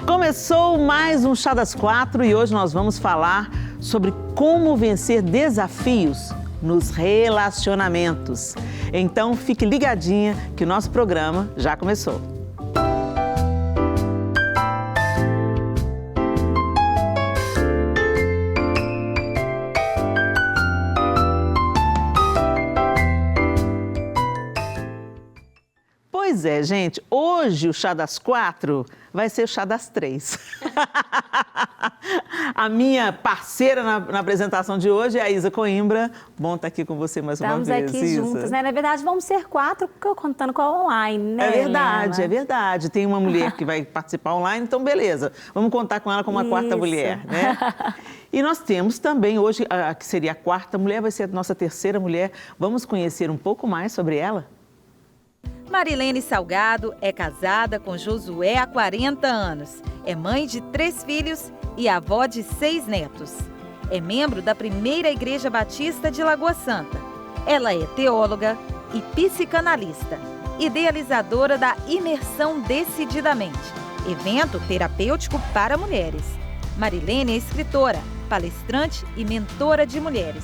Começou mais um Chá das Quatro e hoje nós vamos falar sobre como vencer desafios nos relacionamentos. Então fique ligadinha que o nosso programa já começou. Pois é, gente, hoje o Chá das Quatro vai ser o Chá das Três. A minha parceira na apresentação de hoje é a Isa Coimbra. Bom estar aqui com você mais uma vez, Estamos aqui Isa. juntas, né? Na verdade, vamos ser quatro, contando com a online, né, É verdade, Helena? é verdade. Tem uma mulher que vai participar online, então beleza. Vamos contar com ela como uma quarta mulher, né? E nós temos também hoje, que seria a quarta mulher, vai ser a nossa terceira mulher. Vamos conhecer um pouco mais sobre ela? Marilene Salgado é casada com Josué há 40 anos. É mãe de 3 filhos e avó de 6 netos. É membro da Primeira Igreja Batista de Lagoa Santa. Ela é teóloga e psicanalista, idealizadora da Imersão Decididamente, evento terapêutico para mulheres. Marilene é escritora, palestrante e mentora de mulheres.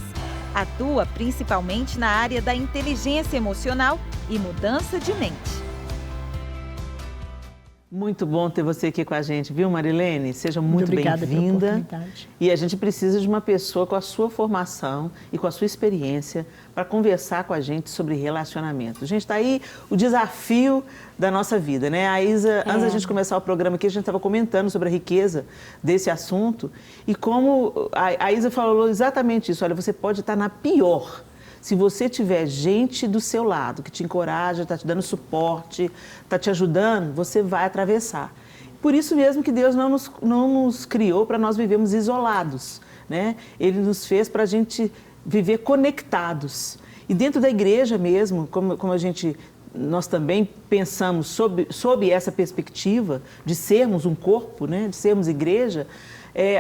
Atua principalmente na área da inteligência emocional e mudança de mente. Muito bom ter você aqui com a gente, viu, Marilene? Seja muito obrigada bem-vinda. pela oportunidade. E a gente precisa de uma pessoa com a sua formação e com a sua experiência para conversar com a gente sobre relacionamento. Gente, está aí o desafio da nossa vida, né? A Isa, antes da gente começar o programa aqui, a gente estava comentando sobre a riqueza desse assunto e como a Isa falou exatamente isso. Olha, você pode estar na pior. Se você tiver gente do seu lado que te encoraja, está te dando suporte, está te ajudando, você vai atravessar. Por isso mesmo que Deus não nos criou para nós vivermos isolados, né? Ele nos fez para a gente viver conectados. E dentro da igreja mesmo, como nós também pensamos sob essa perspectiva de sermos um corpo, né? De sermos igreja,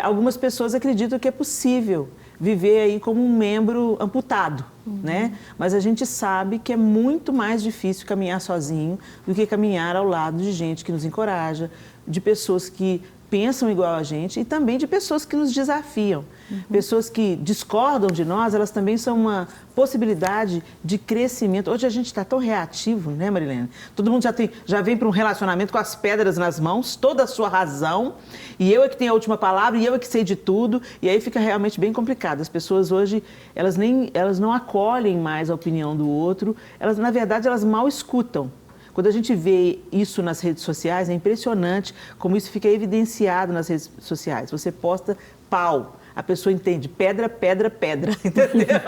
algumas pessoas acreditam que é possível viver aí como um membro amputado, né? Mas a gente sabe que é muito mais difícil caminhar sozinho do que caminhar ao lado de gente que nos encoraja, de pessoas que pensam igual a gente e também de pessoas que nos desafiam. Pessoas que discordam de nós, elas também são uma possibilidade de crescimento. Hoje a gente está tão reativo, né, Marilene? Todo mundo já vem para um relacionamento com as pedras nas mãos, toda a sua razão, e eu é que tenho a última palavra, e eu é que sei de tudo, e aí fica realmente bem complicado. As pessoas hoje, elas não acolhem mais a opinião do outro, na verdade, elas mal escutam. Quando a gente vê isso nas redes sociais, é impressionante como isso fica evidenciado nas redes sociais. Você posta pau, a pessoa entende pedra, pedra, pedra, entendeu?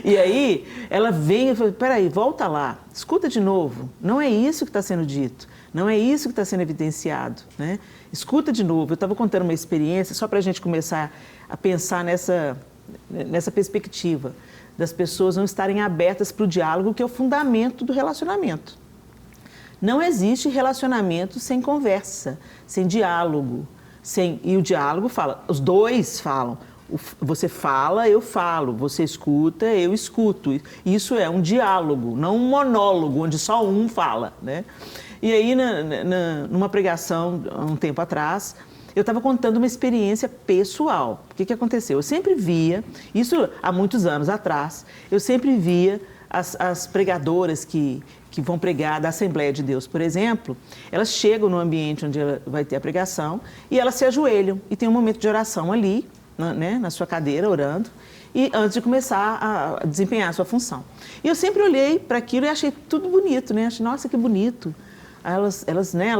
E aí ela vem e fala, peraí, volta lá, escuta de novo. Não é isso que está sendo dito, não é isso que está sendo evidenciado, né? Escuta de novo. Eu estava contando uma experiência, só para a gente começar a pensar nessa perspectiva das pessoas não estarem abertas para o diálogo, que é o fundamento do relacionamento. Não existe relacionamento sem conversa, sem diálogo. E o diálogo fala, os dois falam. Você fala, eu falo. Você escuta, eu escuto. Isso é um diálogo, não um monólogo, onde só um fala, né? E aí, numa pregação, há um tempo atrás, eu estava contando uma experiência pessoal. O que aconteceu? Eu sempre via, isso há muitos anos atrás, eu sempre via as pregadoras que vão pregar da Assembleia de Deus, por exemplo, elas chegam no ambiente onde vai ter a pregação e elas se ajoelham e tem um momento de oração ali, né, na sua cadeira, orando, e antes de começar a desempenhar a sua função. E eu sempre olhei para aquilo e achei tudo bonito, né? Achei, nossa, que bonito. Elas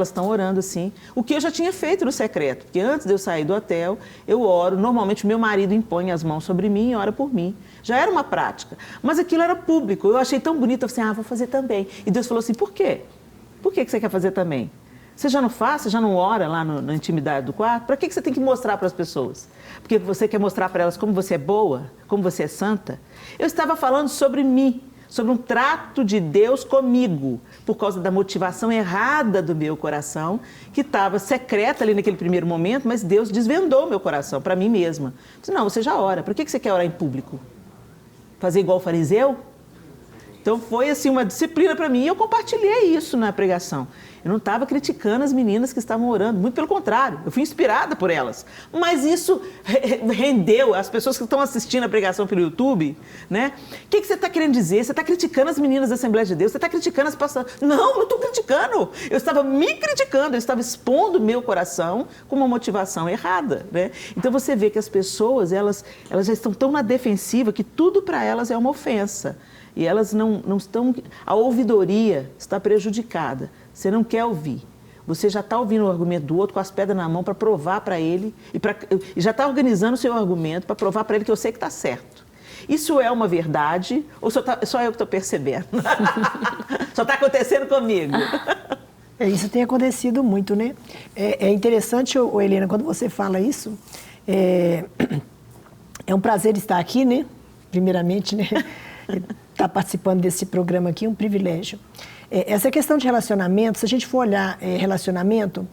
estão orando assim. O que eu já tinha feito no secreto, porque antes de eu sair do hotel, eu oro. Normalmente, o meu marido impõe as mãos sobre mim e ora por mim. Já era uma prática. Mas aquilo era público. Eu achei tão bonito, eu falei assim, vou fazer também. E Deus falou assim, por quê? Por que você quer fazer também? Você já não faz? Você já não ora lá na intimidade do quarto? Para que você tem que mostrar para as pessoas? Porque você quer mostrar para elas como você é boa, como você é santa? Eu estava falando sobre mim, sobre um trato de Deus comigo, por causa da motivação errada do meu coração, que estava secreta ali naquele primeiro momento, mas Deus desvendou o meu coração para mim mesma. Eu disse, não, você já ora, por que você quer orar em público? Fazer igual o fariseu? Então foi assim uma disciplina para mim e eu compartilhei isso na pregação. Eu não estava criticando as meninas que estavam orando, muito pelo contrário, eu fui inspirada por elas. Mas isso rendeu as pessoas que estão assistindo a pregação pelo YouTube, né? O que você está querendo dizer? Você está criticando as meninas da Assembleia de Deus? Você está criticando as pastoras? Não estou criticando. Eu estava me criticando, eu estava expondo o meu coração com uma motivação errada, né? Então você vê que as pessoas, elas já estão tão na defensiva que tudo para elas é uma ofensa. E elas não estão... A ouvidoria está prejudicada. Você não quer ouvir. Você já está ouvindo o argumento do outro com as pedras na mão para provar para ele e já está organizando o seu argumento para provar para ele que eu sei que está certo. Isso é uma verdade ou só eu que estou percebendo? Só está acontecendo comigo? Isso tem acontecido muito, né? É interessante, Helena, quando você fala isso, é um prazer estar aqui, né? Primeiramente, né? Estar participando desse programa aqui é um privilégio. Essa questão de relacionamento, se a gente for olhar relacionamentos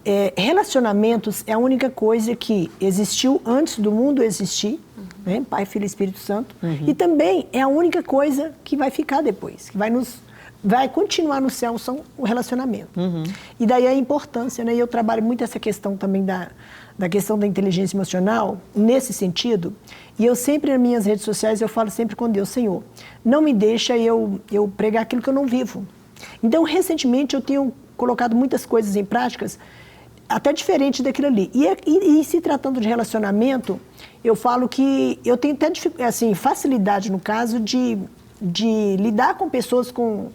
é a única coisa que existiu antes do mundo existir, né? Pai, Filho e Espírito Santo, e também é a única coisa que vai ficar depois, que vai continuar no céu, são o relacionamento. E daí a importância, né? E eu trabalho muito essa questão também da questão da inteligência emocional, nesse sentido, e eu sempre, nas minhas redes sociais, eu falo sempre com Deus, Senhor, não me deixa eu pregar aquilo que eu não vivo. Então, recentemente, eu tenho colocado muitas coisas em práticas, até diferente daquilo ali. E se tratando de relacionamento, eu falo que eu tenho até facilidade, no caso, de lidar com pessoas com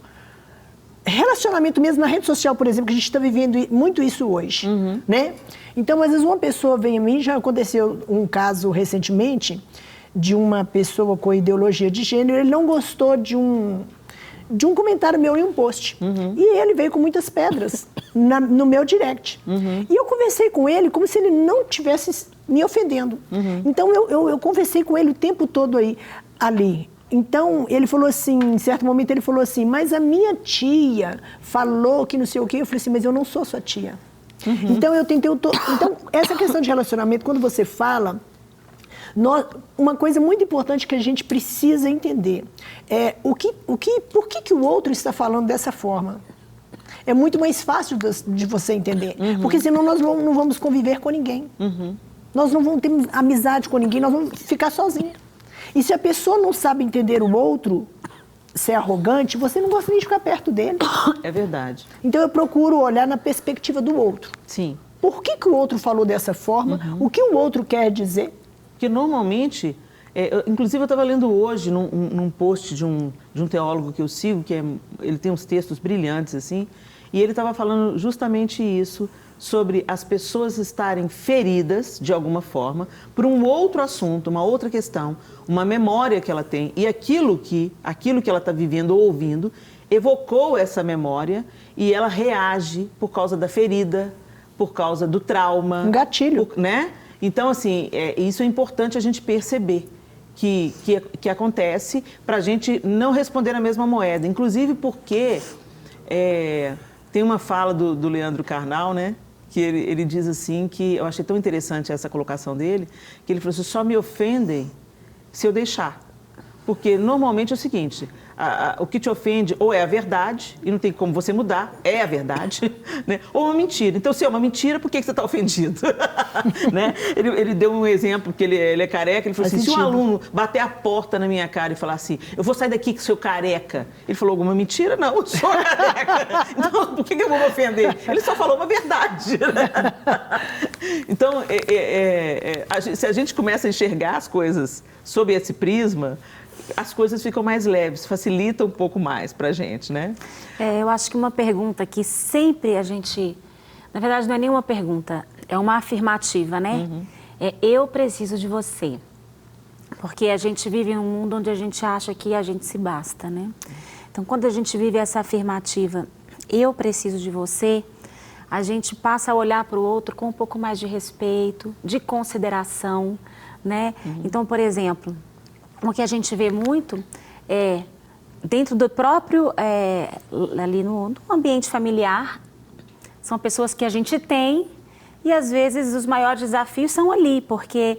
relacionamento mesmo na rede social, por exemplo, que a gente está vivendo muito isso hoje, né? Então, às vezes, uma pessoa vem a mim, já aconteceu um caso recentemente, de uma pessoa com ideologia de gênero, ele não gostou de um comentário meu em um post. E ele veio com muitas pedras no meu direct. E eu conversei com ele como se ele não estivesse me ofendendo. Então, eu conversei com ele o tempo todo ali. Então, ele falou assim, em certo momento ele falou assim, mas a minha tia falou que não sei o quê. Eu falei assim, mas eu não sou sua tia. Então, então, essa questão de relacionamento, quando você fala, uma coisa muito importante que a gente precisa entender é por que o outro está falando dessa forma. É muito mais fácil de você entender, porque senão nós não vamos conviver com ninguém. Nós não vamos ter amizade com ninguém, nós vamos ficar sozinhos. E se a pessoa não sabe entender o outro, ser arrogante, você não gosta nem de ficar perto dele. É verdade. Então eu procuro olhar na perspectiva do outro. Sim. Por que o outro falou dessa forma? O que o outro quer dizer? Porque normalmente, inclusive eu estava lendo hoje num post de um teólogo que eu sigo, ele tem uns textos brilhantes assim, e ele estava falando justamente isso, sobre as pessoas estarem feridas, de alguma forma, por um outro assunto, uma outra questão, uma memória que ela tem, e aquilo que ela está vivendo ou ouvindo, evocou essa memória e ela reage por causa da ferida, por causa do trauma. Um gatilho. Né? Então, assim, isso é importante a gente perceber que acontece para a gente não responder na mesma moeda. Inclusive porque tem uma fala do Leandro Carnal, né? Que ele diz assim, que eu achei tão interessante essa colocação dele, que ele falou assim, só me ofendem se eu deixar. Porque normalmente é o seguinte, o que te ofende ou é a verdade, e não tem como você mudar, é a verdade, né? Ou uma mentira. Então, se é uma mentira, por que você está ofendido? Né? Ele deu um exemplo, porque ele é careca, ele falou assim, se um aluno bater a porta na minha cara e falar assim, eu vou sair daqui com seu careca, ele falou alguma mentira? Não, eu sou careca. Então, por que eu vou me ofender? Ele só falou uma verdade. Né? Então, se a gente começa a enxergar as coisas sob esse prisma, as coisas ficam mais leves, facilita um pouco mais para a gente, né? Eu acho que uma pergunta que sempre a gente... Na verdade, não é nenhuma pergunta, é uma afirmativa, né? Eu preciso de você. Porque a gente vive num mundo onde a gente acha que a gente se basta, né? Então, quando a gente vive essa afirmativa, eu preciso de você, a gente passa a olhar para o outro com um pouco mais de respeito, de consideração, né? Então, por exemplo... O que a gente vê muito dentro do próprio, ali no ambiente familiar, são pessoas que a gente tem E às vezes os maiores desafios são ali, porque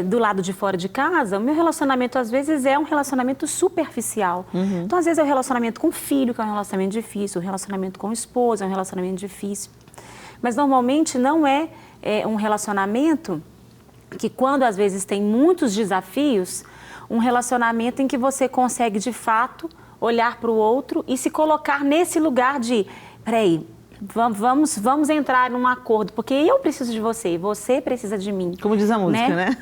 do lado de fora de casa, o meu relacionamento às vezes é um relacionamento superficial. Então às vezes é um relacionamento com o filho, que é um relacionamento difícil, um relacionamento com o esposo, é um relacionamento difícil. Mas normalmente não é um relacionamento que, quando às vezes tem muitos desafios, um relacionamento em que você consegue de fato olhar para o outro e se colocar nesse lugar de, peraí, vamos entrar num acordo, porque eu preciso de você, você precisa de mim. Como diz a música, né?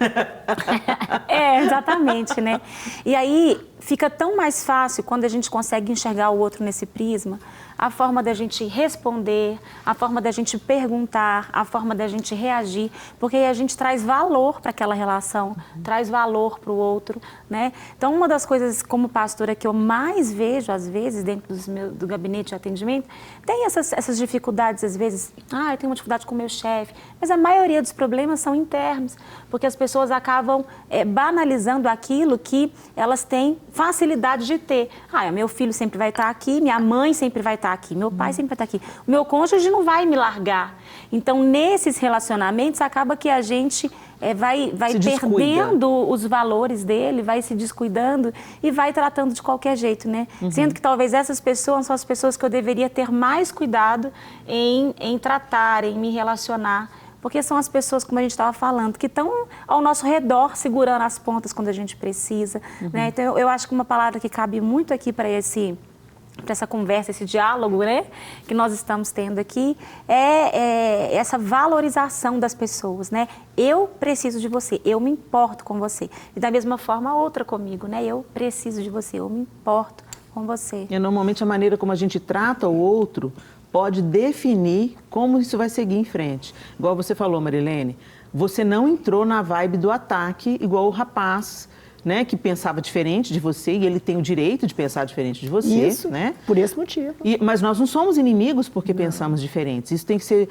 Exatamente, né? E aí fica tão mais fácil quando a gente consegue enxergar o outro nesse prisma, a forma da gente responder, a forma da gente perguntar, a forma da gente reagir, porque aí a gente traz valor para aquela relação, traz valor para o outro, né? Então, uma das coisas como pastora que eu mais vejo, às vezes, dentro do gabinete de atendimento, tem essas dificuldades, às vezes, eu tenho uma dificuldade com o meu chefe, mas a maioria dos problemas são internos, porque as pessoas acabam banalizando aquilo que elas têm facilidade de ter. Meu filho sempre vai estar aqui, minha mãe sempre vai estar aqui, meu pai sempre vai estar aqui, o meu cônjuge não vai me largar. Então, nesses relacionamentos, acaba que a gente vai perdendo os valores dele, vai se descuidando e vai tratando de qualquer jeito, né? Sendo que talvez essas pessoas são as pessoas que eu deveria ter mais cuidado em tratar, em me relacionar, porque são as pessoas, como a gente estava falando, que estão ao nosso redor segurando as pontas quando a gente precisa, né? Então, eu acho que uma palavra que cabe muito aqui para essa conversa, esse diálogo, né, que nós estamos tendo aqui, é essa valorização das pessoas, né? Eu preciso de você, eu me importo com você. E da mesma forma, a outra comigo, né? Eu preciso de você, eu me importo com você. E normalmente a maneira como a gente trata o outro pode definir como isso vai seguir em frente. Igual você falou, Marilene, você não entrou na vibe do ataque igual o rapaz, né, que pensava diferente de você, e ele tem o direito de pensar diferente de você. Isso, né? Por esse motivo. Mas nós não somos inimigos porque pensamos diferentes. Isso tem que ser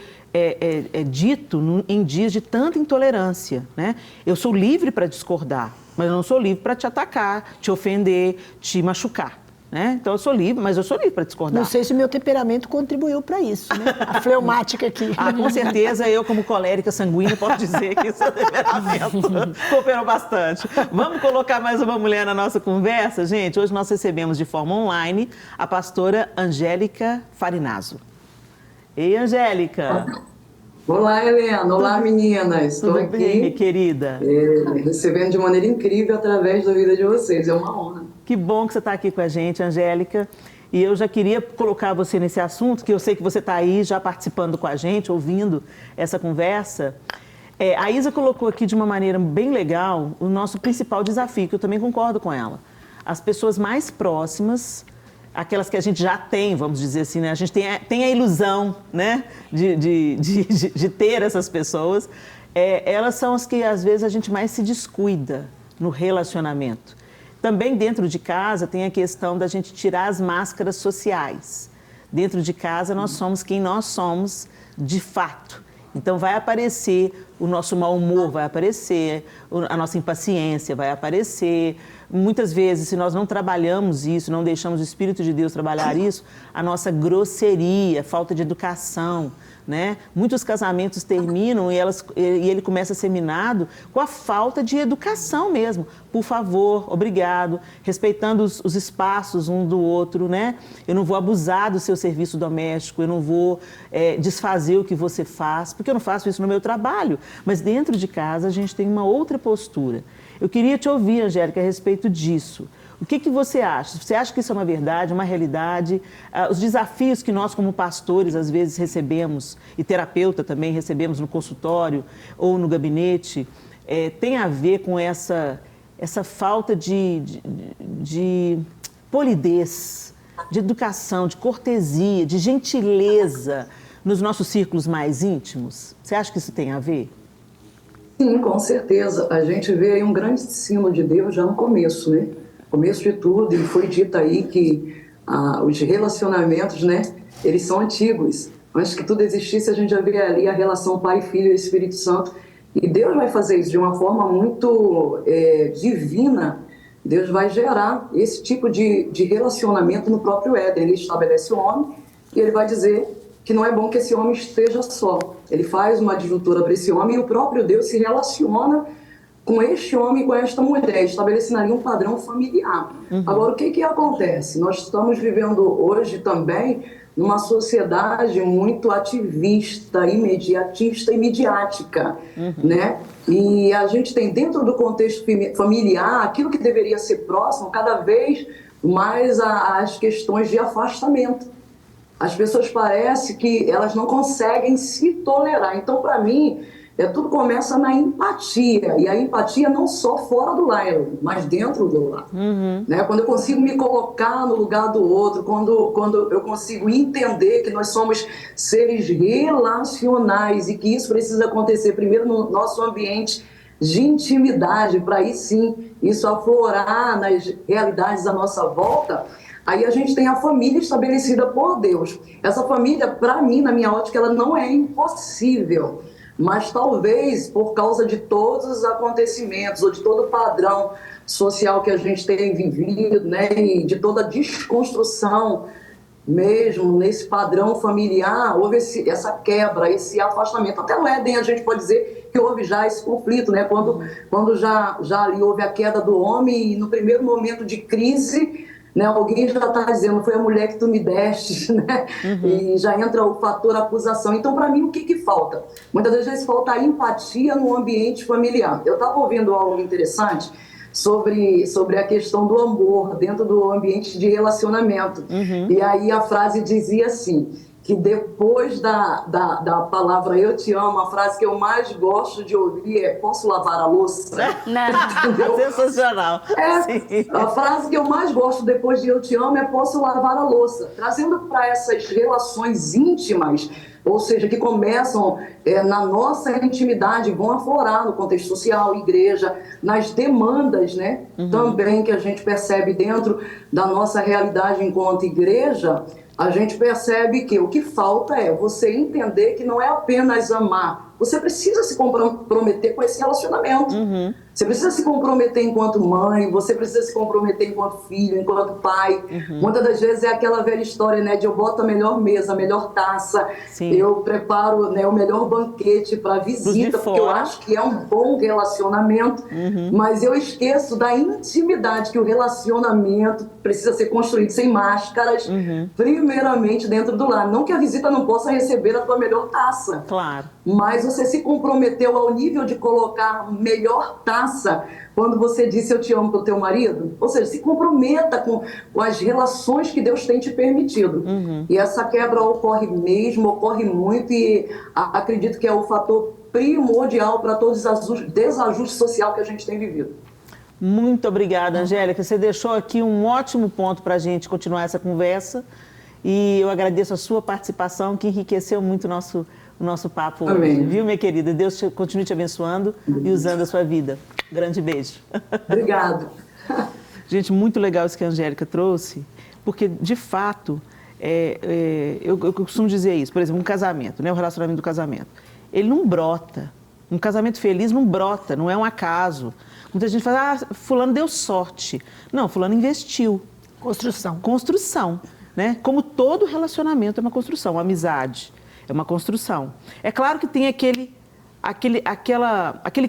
dito em dias de tanta intolerância, né? Eu sou livre para discordar, mas eu não sou livre para te atacar, te ofender, te machucar. Né? Então eu sou livre, mas eu sou livre para discordar. Não sei se o meu temperamento contribuiu para isso, né? A fleumática aqui. Com certeza eu, como colérica sanguínea, posso dizer que seu temperamento cooperou bastante. Vamos colocar mais uma mulher na nossa conversa, gente? Hoje nós recebemos de forma online a pastora Angélica Farinazzo. Ei, Angélica! Olá, Helena. Olá, meninas. Estou aqui, bem, querida? Recebendo de maneira incrível através da vida de vocês. É uma honra. Que bom que você está aqui com a gente, Angélica. E eu já queria colocar você nesse assunto, que eu sei que você está aí já participando com a gente, ouvindo essa conversa. A Isa colocou aqui de uma maneira bem legal o nosso principal desafio, que eu também concordo com ela. As pessoas mais próximas, aquelas que a gente já tem, vamos dizer assim, né? A gente tem a ilusão, né, de ter essas pessoas. Elas são as que, às vezes, a gente mais se descuida no relacionamento. Também dentro de casa tem a questão da gente tirar as máscaras sociais. Dentro de casa nós somos quem nós somos de fato. Então vai aparecer o nosso mau humor, vai aparecer a nossa impaciência, vai aparecer. Muitas vezes, se nós não trabalhamos isso, não deixamos o Espírito de Deus trabalhar isso, a nossa grosseria, falta de educação, né? Muitos casamentos terminam e ele começa a ser minado com a falta de educação mesmo. Por favor, obrigado, respeitando os espaços um do outro, né? Eu não vou abusar do seu serviço doméstico, eu não vou desfazer o que você faz, porque eu não faço isso no meu trabalho. Mas dentro de casa a gente tem uma outra postura. Eu queria te ouvir, Angélica, a respeito disso. O que você acha? Você acha que isso é uma verdade, uma realidade? Os desafios que nós, como pastores, às vezes recebemos, e terapeuta também recebemos no consultório ou no gabinete, tem a ver com essa falta de polidez, de educação, de cortesia, de gentileza nos nossos círculos mais íntimos? Você acha que isso tem a ver? Sim, com certeza. A gente vê aí um grande ensino de Deus já no começo, né? Começo de tudo, e foi dito aí que os relacionamentos, né, eles são antigos. Antes que tudo existisse, a gente já vê ali a relação Pai, Filho e Espírito Santo. E Deus vai fazer isso de uma forma muito divina. Deus vai gerar esse tipo de relacionamento no próprio Éden. Ele estabelece o homem e ele vai dizer que não é bom que esse homem esteja só. Ele faz uma adjuntura para esse homem e o próprio Deus se relaciona com este homem e com esta mulher, estabelecendo ali um padrão familiar. Agora, o que acontece? Nós estamos vivendo hoje também numa sociedade muito ativista, imediatista e midiática, né? E a gente tem dentro do contexto familiar aquilo que deveria ser próximo, cada vez mais as questões de afastamento. As pessoas parecem que elas não conseguem se tolerar. Então, para mim, tudo começa na empatia. E a empatia não só fora do lar, mas dentro do lar. Né? Quando eu consigo me colocar no lugar do outro, quando eu consigo entender que nós somos seres relacionais e que isso precisa acontecer primeiro no nosso ambiente de intimidade, para aí sim isso aflorar nas realidades à nossa volta. Aí a gente tem a família estabelecida por Deus. Essa família, para mim, na minha ótica, ela não é impossível. Mas talvez, por causa de todos os acontecimentos, ou de todo o padrão social que a gente tem vivido, né, e de toda a desconstrução mesmo nesse padrão familiar, houve essa quebra, esse afastamento. Até no Éden a gente pode dizer que houve já esse conflito, né? Quando já ali houve a queda do homem e no primeiro momento de crise, né, alguém já está dizendo, foi a mulher que tu me deste, né? E já entra o fator acusação. Então, para mim, o que falta? Muitas vezes falta a empatia no ambiente familiar. Eu estava ouvindo algo interessante sobre a questão do amor dentro do ambiente de relacionamento. E aí a frase dizia assim, que depois da palavra eu te amo, a frase que eu mais gosto de ouvir é posso lavar a louça? Não. Sensacional. A frase que eu mais gosto depois de eu te amo é posso lavar a louça. Trazendo para essas relações íntimas, ou seja, que começam na nossa intimidade, vão aflorar no contexto social, igreja, nas demandas, né? Também que a gente percebe dentro da nossa realidade enquanto igreja, a gente percebe que o que falta é você entender que não é apenas amar, você precisa se comprometer com esse relacionamento. Você precisa se comprometer enquanto mãe, você precisa se comprometer enquanto filho, enquanto pai. Muitas das vezes é aquela velha história, né, de eu boto a melhor mesa, a melhor taça, eu preparo, né, o melhor banquete para visita, porque eu acho que é um bom relacionamento, mas eu esqueço da intimidade que o relacionamento precisa ser construído sem máscaras, primeiramente dentro do lar. Não que a visita não possa receber a tua melhor taça, claro, mas você se comprometeu ao nível de colocar melhor taça quando você disse eu te amo para o teu marido? Ou seja, se comprometa com as relações que Deus tem te permitido. E essa quebra ocorre mesmo, ocorre muito e acredito que é o fator primordial para todo o desajuste social que a gente tem vivido. Muito obrigada, Angélica. Você deixou aqui um ótimo ponto para a gente continuar essa conversa e eu agradeço a sua participação que enriqueceu muito o nosso papo hoje, viu, minha querida? Deus continue te abençoando e usando a sua vida. Grande beijo. Obrigada. Gente, muito legal isso que a Angélica trouxe, porque, de fato, eu costumo dizer isso. Por exemplo, um casamento, né, o relacionamento do casamento, ele não brota. Um casamento feliz não brota, não é um acaso. Muita gente fala, fulano deu sorte. Não, fulano investiu. Construção, né? Como todo relacionamento é uma construção, uma amizade. É uma construção. É claro que tem aquele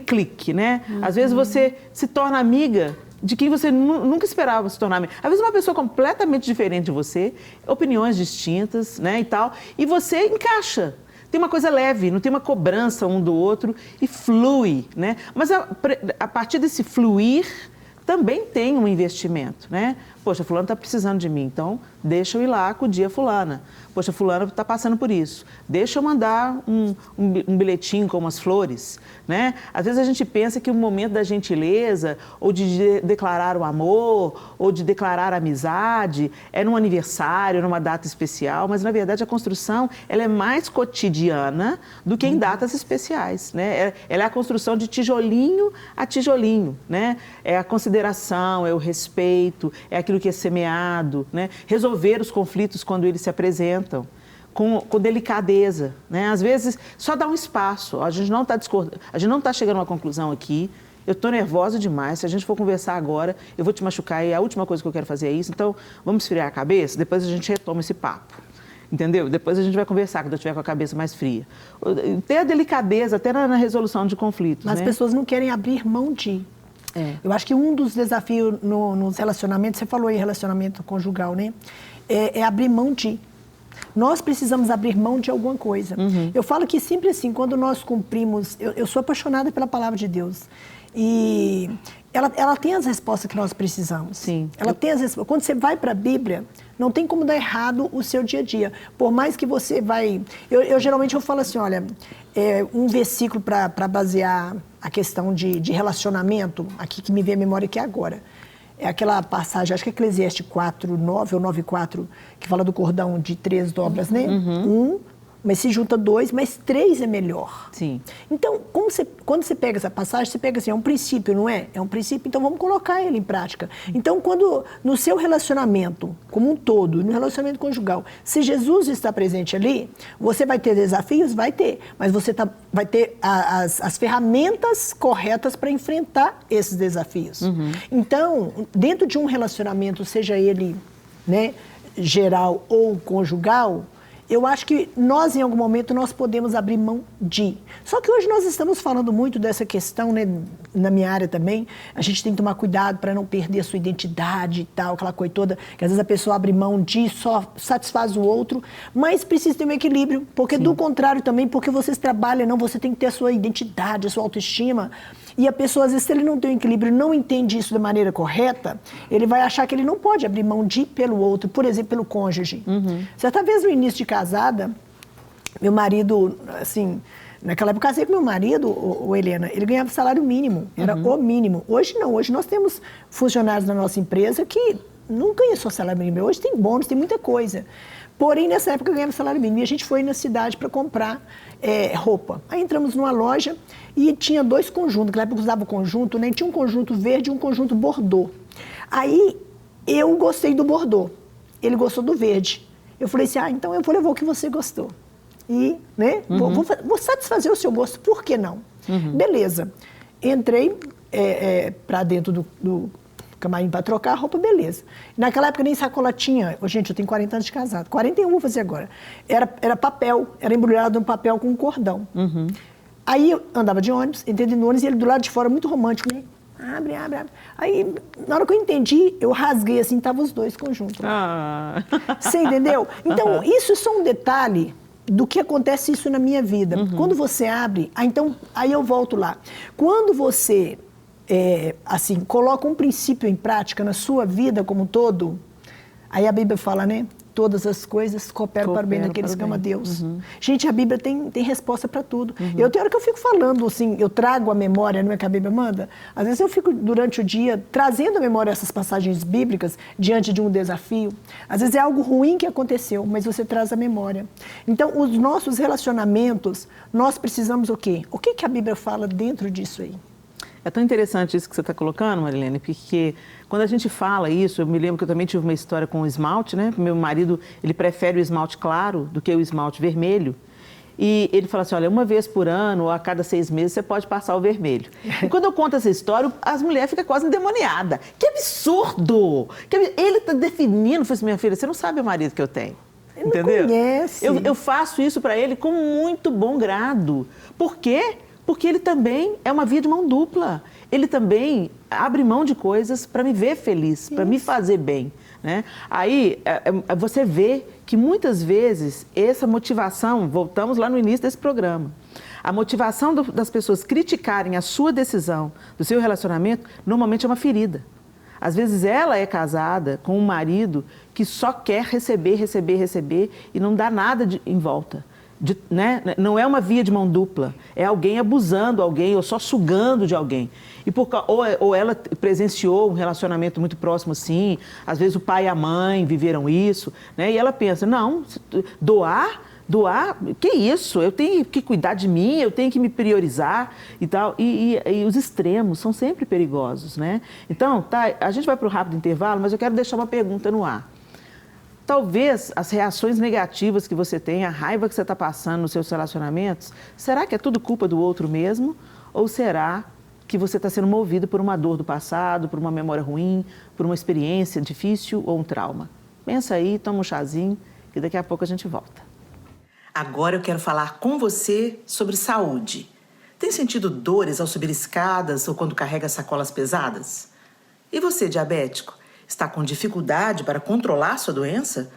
clique, né? Às vezes você se torna amiga de quem você nunca esperava se tornar amiga. Às vezes uma pessoa completamente diferente de você, opiniões distintas, né, e tal, e você encaixa. Tem uma coisa leve, não tem uma cobrança um do outro e flui, né? Mas a partir desse fluir também tem um investimento, né? Poxa, fulano está precisando de mim, então deixa eu ir lá acudir a fulana. Poxa, fulano está passando por isso. Deixa eu mandar um bilhetinho com umas flores, né? Às vezes a gente pensa que o momento da gentileza, ou de declarar o amor, ou de declarar a amizade, é num aniversário, numa data especial, mas na verdade a construção ela é mais cotidiana do que em datas especiais, né? Ela é a construção de tijolinho a tijolinho, né? É a consideração, é o respeito, é aquilo que é semeado, né? Resolver os conflitos quando eles se apresentam com delicadeza, né? Às vezes só dá um espaço, a gente não está chegando a uma conclusão aqui, eu estou nervosa demais, se a gente for conversar agora, eu vou te machucar e a última coisa que eu quero fazer é isso, então vamos esfriar a cabeça, depois a gente retoma esse papo. entendeu? Depois a gente vai conversar quando eu estiver com a cabeça mais fria. Ter a delicadeza até na resolução de conflitos, Mas né? as pessoas não querem abrir mão de. Eu acho que um dos desafios nos relacionamentos, você falou em relacionamento conjugal, né? É abrir mão de. Nós precisamos abrir mão de alguma coisa. Eu falo que sempre assim, quando nós cumprimos... Eu sou apaixonada pela palavra de Deus. E ela tem as respostas que nós precisamos. Sim. Ela tem as respostas. Quando você vai para a Bíblia, não tem como dar errado o seu dia a dia. Por mais que você vai... Geralmente eu falo assim, olha, um versículo para basear a questão de relacionamento, aqui que me vem à memória aqui agora. É aquela passagem, acho que é Eclesiastes 4:9 ou 9:4, que fala do cordão de 3 dobras, né? Mas se junta 2, mas 3 é melhor. Sim. Então, quando você pega essa passagem, você pega assim, é um princípio, não é? É um princípio, então vamos colocar ele em prática. Então, quando no seu relacionamento, como um todo, no relacionamento conjugal, se Jesus está presente ali, você vai ter desafios? Vai ter. Mas você vai ter as ferramentas corretas para enfrentar esses desafios. Então, dentro de um relacionamento, seja ele, né, geral ou conjugal, eu acho que nós, em algum momento, nós podemos abrir mão de. Só que hoje nós estamos falando muito dessa questão, né, na minha área também, a gente tem que tomar cuidado para não perder a sua identidade e tal, aquela coisa toda, que às vezes a pessoa abre mão de, só satisfaz o outro, mas precisa ter um equilíbrio, porque do contrário também, porque vocês trabalham, não, você tem que ter a sua identidade, a sua autoestima, e a pessoa, às vezes, se ele não tem um equilíbrio, não entende isso da maneira correta, ele vai achar que ele não pode abrir mão de pelo outro, por exemplo, pelo cônjuge. Certa vez, no início de casada, meu marido, assim, naquela época eu casei com meu marido, o Helena, ele ganhava salário mínimo, era o mínimo. Hoje não, hoje nós temos funcionários na nossa empresa que não ganham só salário mínimo, hoje tem bônus, tem muita coisa. Porém, nessa época eu ganhava salário mínimo e a gente foi na cidade para comprar roupa. Aí entramos numa loja e tinha 2 conjuntos, naquela época eu usava o conjunto, né? Tinha um conjunto verde e um conjunto bordô. Aí eu gostei do bordô, ele gostou do verde. Eu falei assim, então eu vou levar o que você gostou. E, né, vou satisfazer o seu gosto, por que não? Beleza. Entrei para dentro do camarim para trocar a roupa, beleza. Naquela época nem sacola tinha. Gente, eu tenho 40 anos de casado. 41 vou fazer agora. Era papel, era embrulhado no papel com um cordão. Aí eu andava de ônibus, entrei no ônibus e ele do lado de fora, muito romântico, né? Abre. Aí, na hora que eu entendi, eu rasguei assim, estavam os 2 conjuntos. Você entendeu? Então, isso é só um detalhe do que acontece isso na minha vida. Quando você abre, aí eu volto lá. Quando você... assim, coloca um princípio em prática na sua vida como um todo, aí a Bíblia fala, né? Todas as coisas cooperam para o bem daqueles que amam a Deus. Gente, a Bíblia tem resposta para tudo. Eu tenho hora que eu fico falando, assim, eu trago a memória, não é que a Bíblia manda? Às vezes eu fico, durante o dia, trazendo à memória essas passagens bíblicas diante de um desafio. Às vezes é algo ruim que aconteceu, mas você traz a memória. Então, os nossos relacionamentos, nós precisamos o quê? O que a Bíblia fala dentro disso aí? É tão interessante isso que você está colocando, Marilene, porque quando a gente fala isso, eu me lembro que eu também tive uma história com o esmalte, né? Meu marido, ele prefere o esmalte claro do que o esmalte vermelho. E ele fala assim, olha, uma vez por ano ou a cada 6 meses você pode passar o vermelho. E quando eu conto essa história, as mulheres ficam quase endemoniadas. Que absurdo! Ele está definindo, falei assim, minha filha, você não sabe o marido que eu tenho. Ele entendeu? não conhece. Eu faço isso para ele com muito bom grado. Por quê? Porque ele também é uma via de mão dupla. Ele também abre mão de coisas para me ver feliz, para me fazer bem. Né? Aí você vê que muitas vezes essa motivação, voltamos lá no início desse programa, a motivação das pessoas criticarem a sua decisão, do seu relacionamento, normalmente é uma ferida. Às vezes ela é casada com um marido que só quer receber e não dá nada em volta. Né? Não é uma via de mão dupla, é alguém abusando de alguém ou só sugando de alguém. Ou ela presenciou um relacionamento muito próximo assim, às vezes o pai e a mãe viveram isso, né? E ela pensa, não, doar, que isso? Eu tenho que cuidar de mim, eu tenho que me priorizar e tal. E os extremos são sempre perigosos, né? Então, a gente vai para o rápido intervalo, mas eu quero deixar uma pergunta no ar. Talvez as reações negativas que você tem, a raiva que você está passando nos seus relacionamentos, será que é tudo culpa do outro mesmo? Ou será que você está sendo movido por uma dor do passado, por uma memória ruim, por uma experiência difícil ou um trauma? Pensa aí, toma um chazinho e daqui a pouco a gente volta. Agora eu quero falar com você sobre saúde. Tem sentido dores ao subir escadas ou quando carrega sacolas pesadas? E você, diabético, está com dificuldade para controlar sua doença?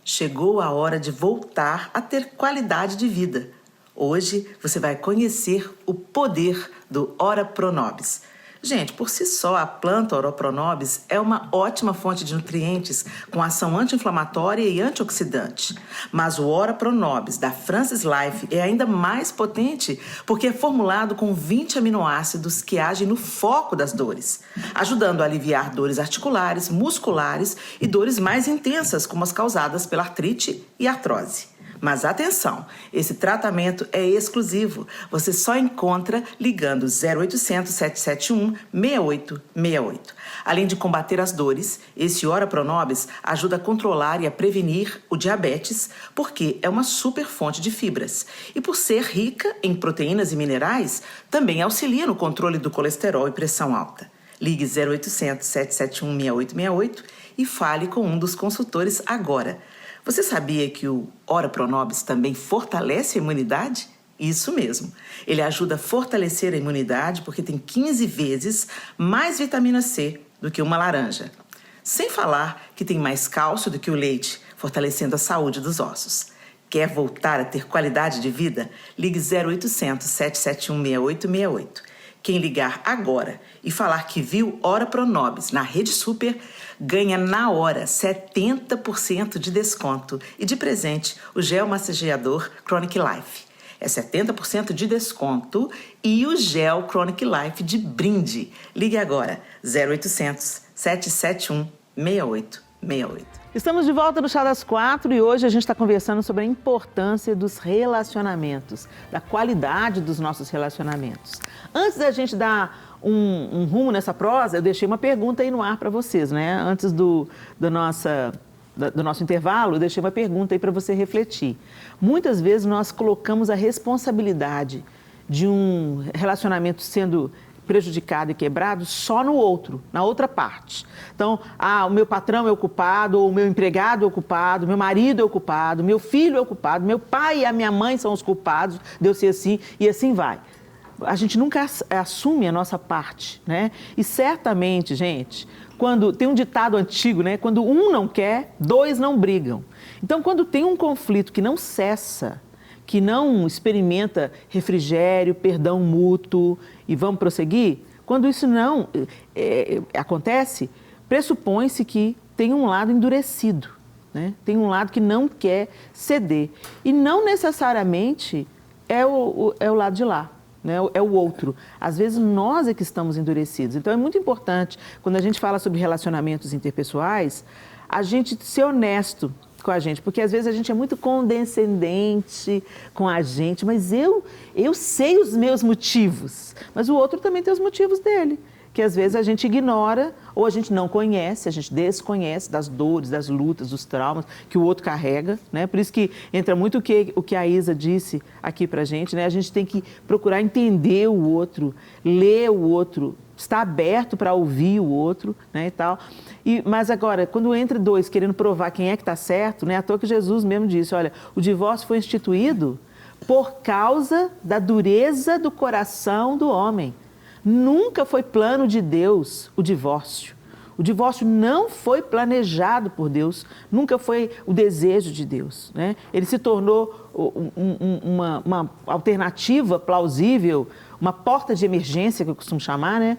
Chegou a hora de voltar a ter qualidade de vida. Hoje você vai conhecer o poder do Ora Pro Nobis. Gente, por si só, a planta Ora Pro Nobis é uma ótima fonte de nutrientes com ação anti-inflamatória e antioxidante. Mas o Ora Pro Nobis da Francis Life é ainda mais potente porque é formulado com 20 aminoácidos que agem no foco das dores, ajudando a aliviar dores articulares, musculares e dores mais intensas, como as causadas pela artrite e artrose. Mas atenção, esse tratamento é exclusivo. Você só encontra ligando 0800 771 6868. Além de combater as dores, esse Ora Pro Nobis ajuda a controlar e a prevenir o diabetes, porque é uma super fonte de fibras. E por ser rica em proteínas e minerais, também auxilia no controle do colesterol e pressão alta. Ligue 0800 771 6868 e fale com um dos consultores agora. Você sabia que o Ora Pro Nobis também fortalece a imunidade? Isso mesmo. Ele ajuda a fortalecer a imunidade porque tem 15 vezes mais vitamina C do que uma laranja. Sem falar que tem mais cálcio do que o leite, fortalecendo a saúde dos ossos. Quer voltar a ter qualidade de vida? Ligue 0800 771 6868. Quem ligar agora e falar que viu Ora Pro Nobis na Rede Super, ganha na hora 70% de desconto e de presente o gel massageador Chronic Life. É 70% de desconto e o gel Chronic Life de brinde. Ligue agora, 0800 771 6868. Estamos de volta no Chá das 4 e hoje a gente está conversando sobre a importância dos relacionamentos, da qualidade dos nossos relacionamentos. Antes da gente dar um rumo nessa prosa, eu deixei uma pergunta aí no ar para vocês, né? Antes do nosso intervalo, eu deixei uma pergunta aí para você refletir. Muitas vezes nós colocamos a responsabilidade de um relacionamento sendo prejudicado e quebrado só no outro, na outra parte. Então, o meu patrão é o culpado, ou o meu empregado é o culpado, meu marido é o culpado, meu filho é o culpado, meu pai e a minha mãe são os culpados de eu ser assim, e assim vai. A gente nunca assume a nossa parte, né? E certamente, gente, quando tem um ditado antigo, né? Quando um não quer, dois não brigam. Então, quando tem um conflito que não cessa, que não experimenta refrigério, perdão mútuo e vamos prosseguir, quando isso não acontece, pressupõe-se que tem um lado endurecido, né? Tem um lado que não quer ceder. E não necessariamente é o lado de lá, né? É o outro. Às vezes nós é que estamos endurecidos. Então é muito importante, quando a gente fala sobre relacionamentos interpessoais, a gente ser honesto com a gente, porque às vezes a gente é muito condescendente com a gente, mas eu sei os meus motivos, mas o outro também tem os motivos dele, que às vezes a gente ignora ou a gente não conhece, a gente desconhece das dores, das lutas, dos traumas que o outro carrega, né? Por isso que entra muito o que a Isa disse aqui pra gente, né? A gente tem que procurar entender o outro, ler o outro, estar aberto para ouvir o outro, né, e tal. Mas agora, quando entra dois querendo provar quem é que está certo, né, à toa que Jesus mesmo disse, olha, o divórcio foi instituído por causa da dureza do coração do homem. Nunca foi plano de Deus o divórcio. O divórcio não foi planejado por Deus, nunca foi o desejo de Deus, né? Ele se tornou uma alternativa plausível, uma porta de emergência, que eu costumo chamar, né?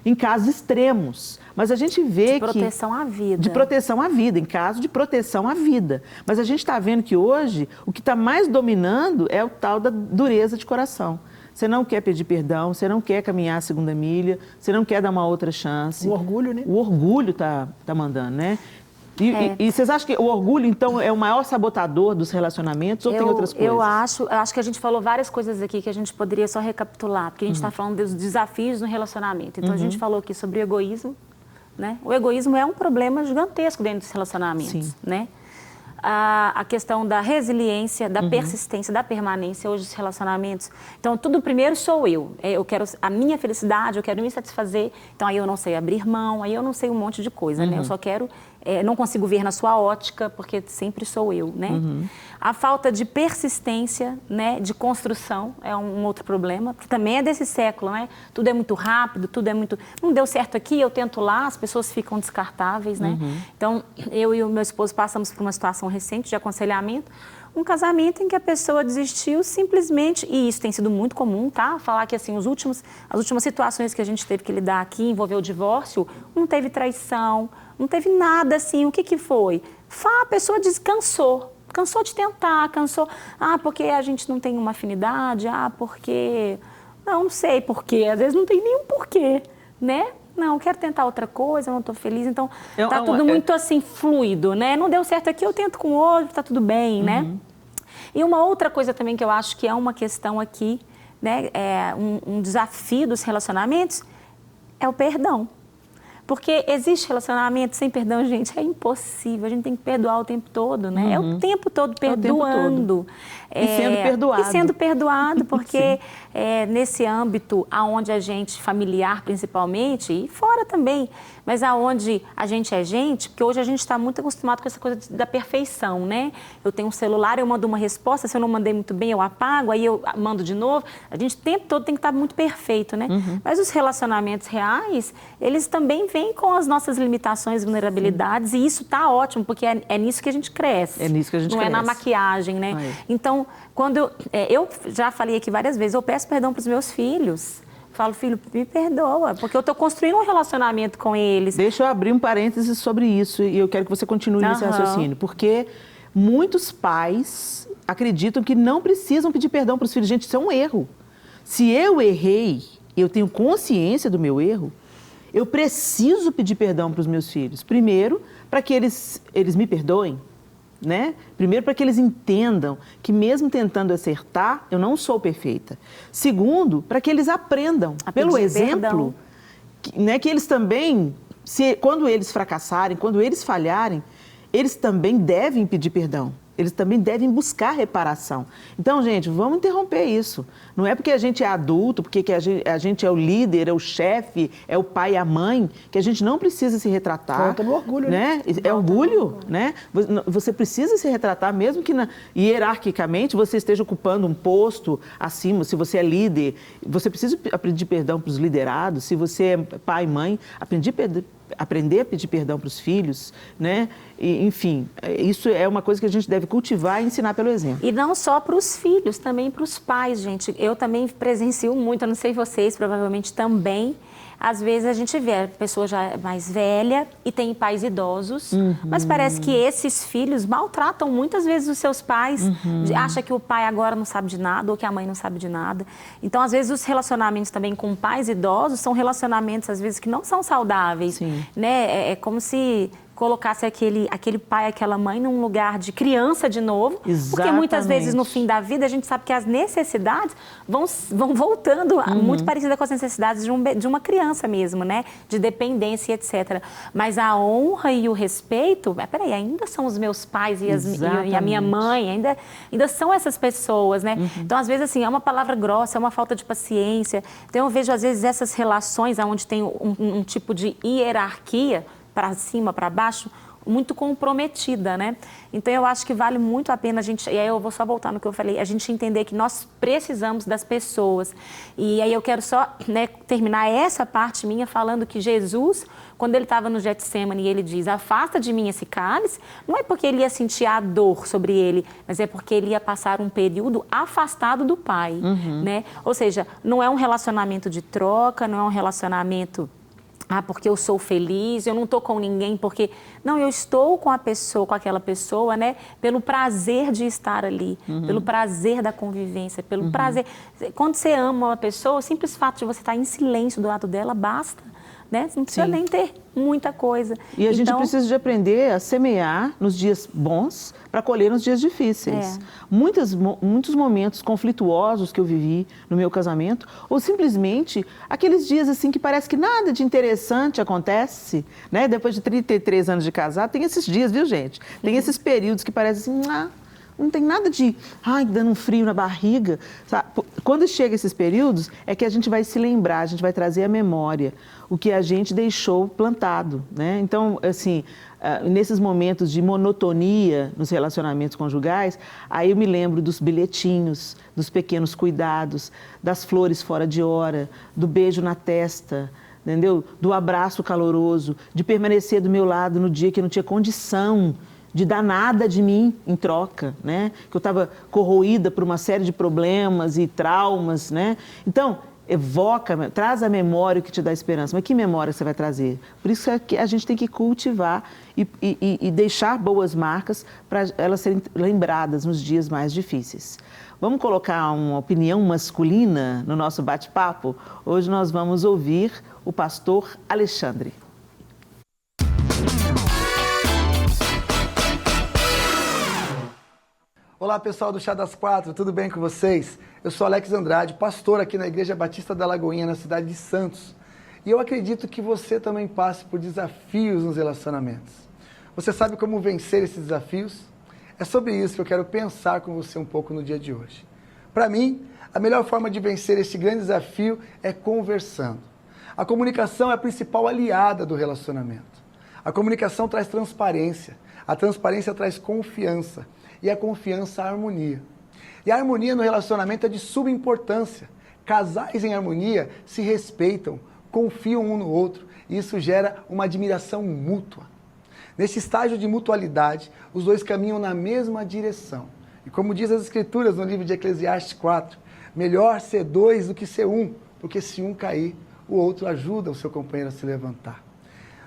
Em casos extremos. Mas a gente vê de proteção à vida. De proteção à vida, em caso de proteção à vida. Mas a gente está vendo que hoje o que está mais dominando é o tal da dureza de coração. Você não quer pedir perdão, você não quer caminhar a segunda milha, você não quer dar uma outra chance. O orgulho, né? O orgulho tá mandando, né? E vocês acham que o orgulho, então, é o maior sabotador dos relacionamentos ou tem outras coisas? Eu acho que a gente falou várias coisas aqui que a gente poderia só recapitular, porque a gente está falando dos desafios no relacionamento. Então, a gente falou aqui sobre o egoísmo, né? O egoísmo é um problema gigantesco dentro dos relacionamentos, né? A questão da resiliência, da persistência, da permanência hoje dos relacionamentos. Então, tudo primeiro sou eu. Eu quero a minha felicidade, eu quero me satisfazer. Então, aí eu não sei abrir mão, aí eu não sei um monte de coisa, né? Eu só quero não consigo ver na sua ótica, porque sempre sou eu, né? A falta de persistência, né, de construção é um outro problema, que também é desse século, né? Tudo é muito rápido, tudo é muito... Não deu certo aqui, eu tento lá, as pessoas ficam descartáveis, né? Então, eu e o meu esposo passamos por uma situação recente de aconselhamento, um casamento em que a pessoa desistiu simplesmente, e isso tem sido muito comum, tá? Falar que assim, as últimas situações que a gente teve que lidar aqui, envolveu o divórcio, não teve traição, não teve nada assim, o que foi? A pessoa descansou. Cansou de tentar, cansou... porque a gente não tem uma afinidade, porque... Não sei porquê, às vezes não tem nenhum porquê, né? Não, quero tentar outra coisa, não estou feliz, então tá tudo muito assim, fluido, né? Não deu certo aqui, eu tento com o outro, tá tudo bem, né? E uma outra coisa também que eu acho que é uma questão aqui, né? Um desafio dos relacionamentos é o perdão. Porque existe relacionamento sem perdão, gente, é impossível. A gente tem que perdoar o tempo todo, né? É o tempo todo perdoando. E sendo perdoado. E sendo perdoado, porque nesse âmbito aonde a gente, familiar principalmente, e fora também, mas aonde a gente é gente, porque hoje a gente está muito acostumado com essa coisa da perfeição, né? Eu tenho um celular, eu mando uma resposta, se eu não mandei muito bem, eu apago, aí eu mando de novo. A gente o tempo todo tem que estar muito perfeito, né? Mas os relacionamentos reais, eles também vêm com as nossas limitações, vulnerabilidades, e isso tá ótimo, porque é nisso que a gente cresce. É nisso que a gente cresce. Não é na maquiagem, né? Então, quando eu já falei aqui várias vezes, eu peço perdão para os meus filhos. Falo, filho, me perdoa, porque eu estou construindo um relacionamento com eles. Deixa eu abrir um parênteses sobre isso e eu quero que você continue nesse raciocínio, porque muitos pais acreditam que não precisam pedir perdão para os filhos. Gente, isso é um erro. Se eu errei, eu tenho consciência do meu erro, eu preciso pedir perdão para os meus filhos. Primeiro, para que eles me perdoem, né? Primeiro, para que eles entendam que mesmo tentando acertar, eu não sou perfeita. Segundo, para que eles aprendam, pelo exemplo, que eles também, quando eles fracassarem, quando eles falharem, eles também devem pedir perdão. Eles também devem buscar reparação. Então, gente, vamos interromper isso. Não é porque a gente é adulto, porque que a gente é o líder, é o chefe, é o pai e a mãe, que a gente não precisa se retratar. Falta no orgulho, né? É orgulho, né? Você precisa se retratar, mesmo que hierarquicamente você esteja ocupando um posto acima, se você é líder, você precisa pedir perdão para os liderados, se você é pai e mãe, aprender a pedir perdão para os filhos, né? E, enfim, isso é uma coisa que a gente deve cultivar e ensinar pelo exemplo. E não só para os filhos, também para os pais, gente. Eu também presencio muito, eu não sei vocês, provavelmente também. Às vezes a gente vê a pessoa já mais velha e tem pais idosos, mas parece que esses filhos maltratam muitas vezes os seus pais, acha que o pai agora não sabe de nada ou que a mãe não sabe de nada. Então, às vezes, os relacionamentos também com pais idosos são relacionamentos, às vezes, que não são saudáveis, né? É como se colocasse aquele pai, aquela mãe num lugar de criança de novo. Exatamente. Porque muitas vezes no fim da vida a gente sabe que as necessidades vão voltando, muito parecida com as necessidades de uma criança mesmo, né? De dependência, etc. Mas a honra e o respeito, peraí, ainda são os meus pais e a minha mãe, ainda são essas pessoas, né? Então, às vezes, assim, é uma palavra grossa, é uma falta de paciência. Então, eu vejo, às vezes, essas relações onde tem um tipo de hierarquia, para cima, para baixo, muito comprometida, né? Então, eu acho que vale muito a pena a gente... E aí eu vou só voltar no que eu falei, a gente entender que nós precisamos das pessoas. E aí eu quero só, né, terminar essa parte minha falando que Jesus, quando ele estava no Getsemane e ele diz, afasta de mim esse cálice, não é porque ele ia sentir a dor sobre ele, mas é porque ele ia passar um período afastado do Pai, né? Ou seja, não é um relacionamento de troca, não é um relacionamento... porque eu sou feliz, eu não estou com ninguém, porque... Não, eu estou com aquela pessoa, né? Pelo prazer de estar ali, pelo prazer da convivência, pelo prazer... Quando você ama uma pessoa, o simples fato de você estar em silêncio do lado dela, basta, né? Você não precisa nem ter muita coisa. E a gente precisa de aprender a semear nos dias bons para colher nos dias difíceis. Muitos momentos conflituosos que eu vivi no meu casamento, ou simplesmente aqueles dias assim que parece que nada de interessante acontece, né? Depois de 33 anos de casado, tem esses dias, viu, gente? Tem esses períodos que parece assim, Não tem nada de, dando um frio na barriga. Sabe? Quando chega esses períodos, é que a gente vai se lembrar, a gente vai trazer à memória o que a gente deixou plantado, né? Então, assim, nesses momentos de monotonia nos relacionamentos conjugais, aí eu me lembro dos bilhetinhos, dos pequenos cuidados, das flores fora de hora, do beijo na testa, entendeu? Do abraço caloroso, de permanecer do meu lado no dia que eu não tinha condição de dar nada de mim em troca, né? Que eu estava corroída por uma série de problemas e traumas, né? Então, evoca, traz a memória que te dá esperança. Mas que memória você vai trazer? Por isso que a gente tem que cultivar e deixar boas marcas para elas serem lembradas nos dias mais difíceis. Vamos colocar uma opinião masculina no nosso bate-papo? Hoje nós vamos ouvir o pastor Alexandre. Olá pessoal do Chá das Quatro, tudo bem com vocês? Eu sou Alex Andrade, pastor aqui na Igreja Batista da Lagoinha, na cidade de Santos. E eu acredito que você também passe por desafios nos relacionamentos. Você sabe como vencer esses desafios? É sobre isso que eu quero pensar com você um pouco no dia de hoje. Para mim, a melhor forma de vencer este grande desafio é conversando. A comunicação é a principal aliada do relacionamento. A comunicação traz transparência, a transparência traz confiança. E a confiança, a harmonia. E a harmonia no relacionamento é de suma importância. Casais em harmonia se respeitam, confiam um no outro, e isso gera uma admiração mútua. Nesse estágio de mutualidade, os dois caminham na mesma direção. E como diz as Escrituras no livro de Eclesiastes 4, melhor ser dois do que ser um, porque se um cair, o outro ajuda o seu companheiro a se levantar.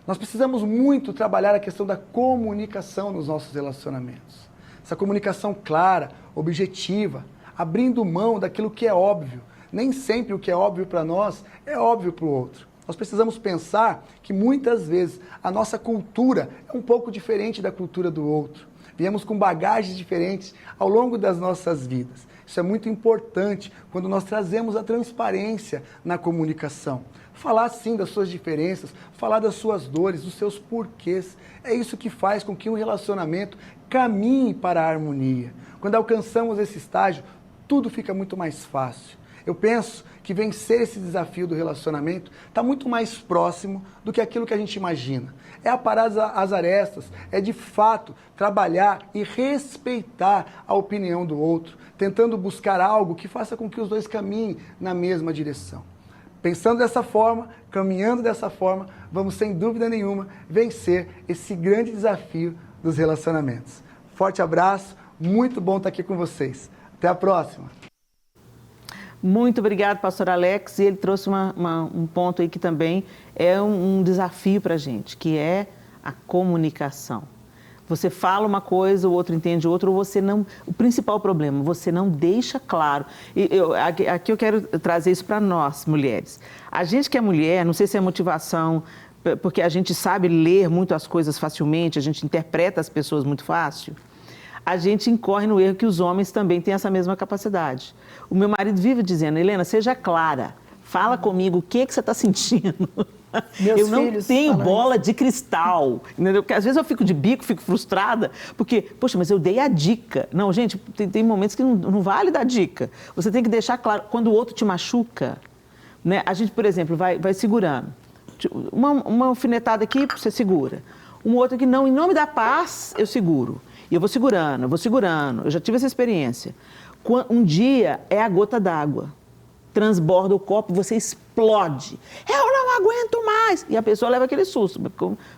Nós precisamos muito trabalhar a questão da comunicação nos nossos relacionamentos. Essa comunicação clara, objetiva, abrindo mão daquilo que é óbvio. Nem sempre o que é óbvio para nós é óbvio para o outro. Nós precisamos pensar que muitas vezes a nossa cultura é um pouco diferente da cultura do outro. Viemos com bagagens diferentes ao longo das nossas vidas. Isso é muito importante quando nós trazemos a transparência na comunicação. Falar sim das suas diferenças, falar das suas dores, dos seus porquês. É isso que faz com que um relacionamento caminhe para a harmonia. Quando alcançamos esse estágio, tudo fica muito mais fácil. Eu penso que vencer esse desafio do relacionamento está muito mais próximo do que aquilo que a gente imagina. É aparar as arestas, é de fato trabalhar e respeitar a opinião do outro, tentando buscar algo que faça com que os dois caminhem na mesma direção. Pensando dessa forma, caminhando dessa forma, vamos sem dúvida nenhuma vencer esse grande desafio dos relacionamentos. Forte abraço, muito bom estar aqui com vocês. Até a próxima. Muito obrigado, pastor Alex. E ele trouxe um ponto aí que também é um desafio para a gente, que é a comunicação. Você fala uma coisa, o outro entende outra, ou você não... O principal problema, você não deixa claro. Aqui eu quero trazer isso para nós, mulheres. A gente que é mulher, não sei se é motivação, porque a gente sabe ler muito as coisas facilmente, a gente interpreta as pessoas muito fácil, a gente incorre no erro que os homens também têm essa mesma capacidade. O meu marido vive dizendo, Helena, seja clara, fala comigo o que você está sentindo. Eu não tenho bola de cristal, entendeu? Porque às vezes eu fico de bico, fico frustrada, porque, poxa, mas eu dei a dica. Não, gente, tem momentos que não vale dar dica. Você tem que deixar claro, quando o outro te machuca, né? A gente, por exemplo, vai segurando. Uma alfinetada aqui, você segura. Um outro aqui, não, em nome da paz, eu seguro. E eu vou segurando, eu já tive essa experiência. Um dia é a gota d'água. Transborda o copo, você explode. Eu não aguento mais. E a pessoa leva aquele susto.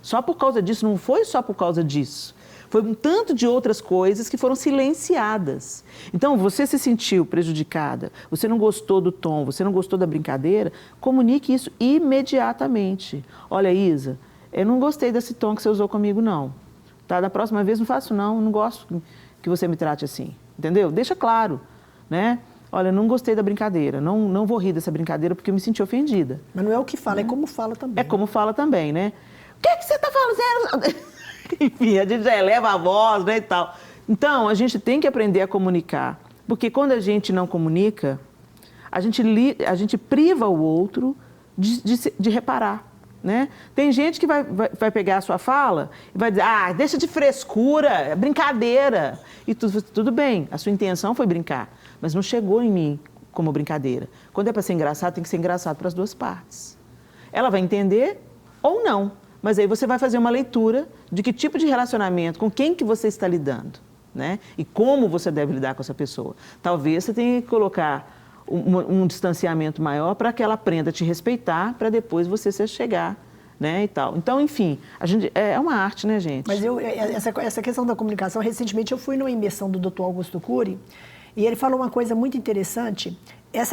Só por causa disso, não foi só por causa disso. Foi um tanto de outras coisas que foram silenciadas. Então, você se sentiu prejudicada, você não gostou do tom, você não gostou da brincadeira, comunique isso imediatamente. Olha, Isa, eu não gostei desse tom que você usou comigo, não. Tá? Da próxima vez não faço, não gosto que você me trate assim. Entendeu? Deixa claro, né? Olha, não gostei da brincadeira, não vou rir dessa brincadeira porque eu me senti ofendida. Mas não é o que fala, é como fala também. É como fala também, né? O que você está falando? Enfim, a gente já eleva a voz, né, e tal. Então, a gente tem que aprender a comunicar, porque quando a gente não comunica, a gente priva o outro de reparar, né? Tem gente que vai pegar a sua fala e vai dizer, deixa de frescura, é brincadeira. E tudo bem, a sua intenção foi brincar, mas não chegou em mim como brincadeira. Quando é para ser engraçado, tem que ser engraçado para as duas partes. Ela vai entender ou não, mas aí você vai fazer uma leitura de que tipo de relacionamento, com quem que você está lidando, né? E como você deve lidar com essa pessoa. Talvez você tenha que colocar um distanciamento maior para que ela aprenda a te respeitar, para depois você se chegar, né, e tal. Então, enfim, é uma arte, né, gente? Mas essa questão da comunicação, recentemente eu fui numa imersão do Dr. Augusto Cury e ele falou uma coisa muito interessante,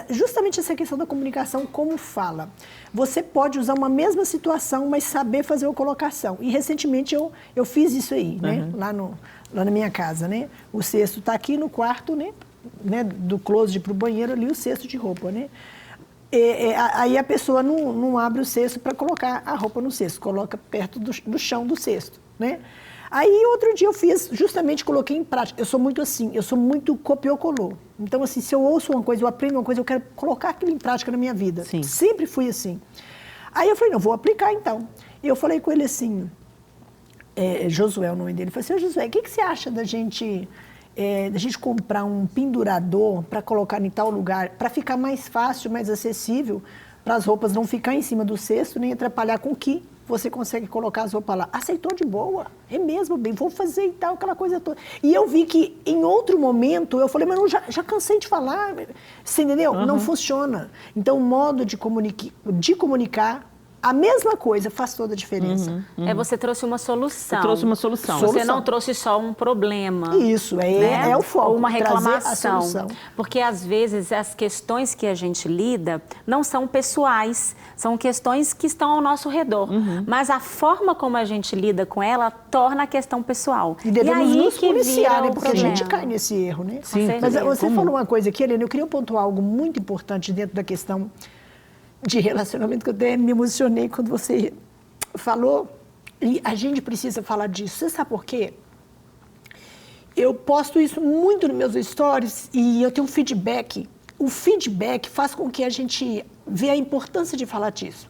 justamente essa questão da comunicação, como fala. Você pode usar uma mesma situação, mas saber fazer a colocação. E recentemente eu fiz isso aí, né, lá na minha casa, né? O cesto está aqui no quarto, né? Do closet para o banheiro ali, o cesto de roupa, né? Aí a pessoa não abre o cesto para colocar a roupa no cesto, coloca perto do chão do cesto, né? Aí outro dia eu fiz, justamente coloquei em prática. Eu sou muito assim, eu sou muito copiou-colou. Então assim, se eu ouço uma coisa, eu aprendo uma coisa, eu quero colocar aquilo em prática na minha vida. Sim. Sempre fui assim. Aí eu falei, não, vou aplicar então. E eu falei com ele assim, Josué é o nome dele, eu falei assim, Josué, o que você acha da gente comprar um pendurador para colocar em tal lugar, para ficar mais fácil, mais acessível, para as roupas não ficar em cima do cesto, nem atrapalhar com que você consegue colocar as roupas lá. Aceitou de boa, é mesmo, bem, vou fazer e tal, aquela coisa toda. E eu vi que em outro momento, eu falei, mas não, já cansei de falar, você entendeu? Uhum. Não funciona. Então o modo de comunicar, a mesma coisa faz toda a diferença. Você trouxe uma solução. Eu trouxe uma solução. Você não trouxe só um problema. Isso, né? É o foco. Ou uma reclamação. A solução. Porque às vezes as questões que a gente lida não são pessoais, são questões que estão ao nosso redor. Mas a forma como a gente lida com ela torna a questão pessoal. E devemos aí nos policiar, né? Porque problema. a gente cai nesse erro, né? Sim. Mas você falou uma coisa aqui, Helena, eu queria pontuar algo muito importante dentro da questão de relacionamento, que eu até me emocionei quando você falou, e a gente precisa falar disso. Você sabe por quê? Eu posto isso muito nos meus stories e eu tenho um feedback. O feedback faz com que a gente veja a importância de falar disso.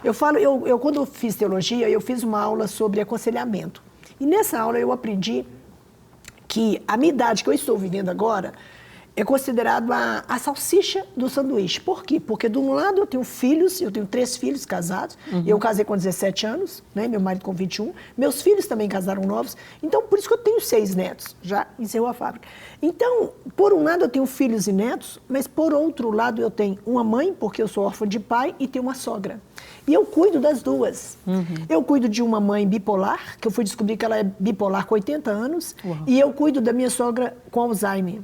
Eu quando eu fiz teologia, eu fiz uma aula sobre aconselhamento. E nessa aula eu aprendi que a minha idade que eu estou vivendo agora é considerado a salsicha do sanduíche. Por quê? Porque, de um lado, eu tenho 3 filhos casados. Eu casei com 17 anos, né? Meu marido com 21. Meus filhos também casaram novos. Então, por isso que eu tenho 6 netos. Já encerrou a fábrica. Então, por um lado, eu tenho filhos e netos, mas, por outro lado, eu tenho uma mãe, porque eu sou órfã de pai, e tenho uma sogra. E eu cuido das duas. Eu cuido de uma mãe bipolar, que eu fui descobrir que ela é bipolar com 80 anos. Uau. E eu cuido da minha sogra com Alzheimer.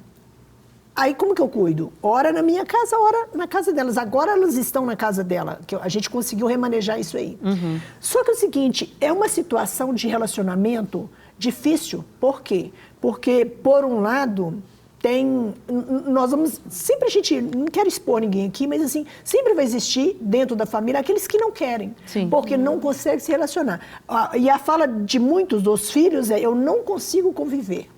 Aí, como que eu cuido? Ora na minha casa, ora na casa delas. Agora elas estão na casa dela, que a gente conseguiu remanejar isso aí. Só que é o seguinte, é uma situação de relacionamento difícil. Por quê? Porque, por um lado, nós vamos... Sempre a gente... Não quero expor ninguém aqui, mas assim, sempre vai existir dentro da família aqueles que não querem. Sim. Porque não conseguem se relacionar. E a fala de muitos dos filhos é, eu não consigo conviver.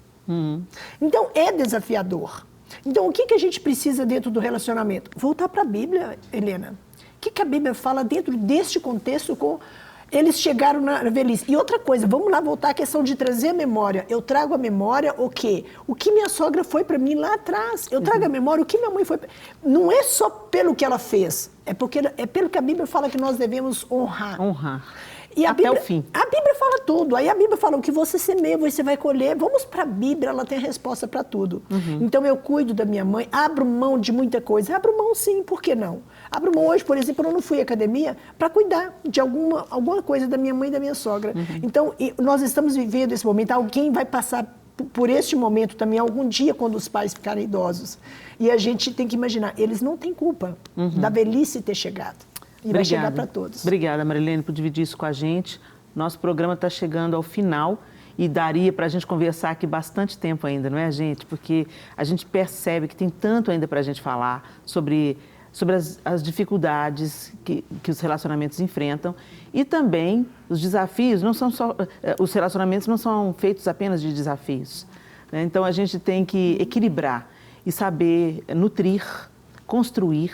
Então, é desafiador. Então, o que a gente precisa dentro do relacionamento? Voltar para a Bíblia, Helena. O que a Bíblia fala dentro deste contexto com... Eles chegaram na velhice. E outra coisa, vamos lá voltar à questão de trazer a memória. Eu trago a memória o quê? O que minha sogra foi para mim lá atrás. Eu trago a memória o que minha mãe foi. Não é só pelo que ela fez, é pelo que a Bíblia fala que nós devemos honrar. Honrar. E até Bíblia, o fim. A Bíblia fala tudo. Aí a Bíblia fala o que você semeia, você vai colher. Vamos para a Bíblia, ela tem a resposta para tudo. Então eu cuido da minha mãe, abro mão de muita coisa. Abro mão sim, por que não? Abro mão hoje, por exemplo, eu não fui à academia para cuidar de alguma coisa da minha mãe e da minha sogra. Então nós estamos vivendo esse momento. Alguém vai passar por este momento também algum dia quando os pais ficarem idosos. E a gente tem que imaginar, eles não têm culpa da velhice ter chegado. E vai chegar para todos. Obrigada, Marilene, por dividir isso com a gente. Nosso programa está chegando ao final e daria para a gente conversar aqui bastante tempo ainda, não é, gente? Porque a gente percebe que tem tanto ainda para a gente falar sobre as dificuldades que os relacionamentos enfrentam e também os desafios. Não são só, os relacionamentos não são feitos apenas de desafios, né? Então, a gente tem que equilibrar e saber nutrir, construir,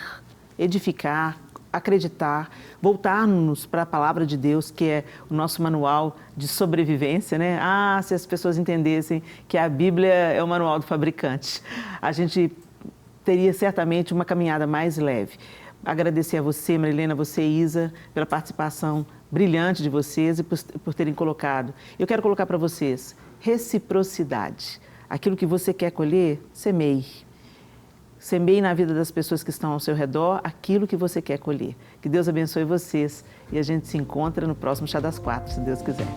edificar, acreditar, voltarmos para a palavra de Deus, que é o nosso manual de sobrevivência, né? Ah, se as pessoas entendessem que a Bíblia é o manual do fabricante, a gente teria certamente uma caminhada mais leve. Agradecer a você, Marilena, a você, Isa, pela participação brilhante de vocês e por terem colocado. Eu quero colocar para vocês reciprocidade. Aquilo que você quer colher, semeie. Semeie na vida das pessoas que estão ao seu redor aquilo que você quer colher. Que Deus abençoe vocês e a gente se encontra no próximo Chá das 4, se Deus quiser.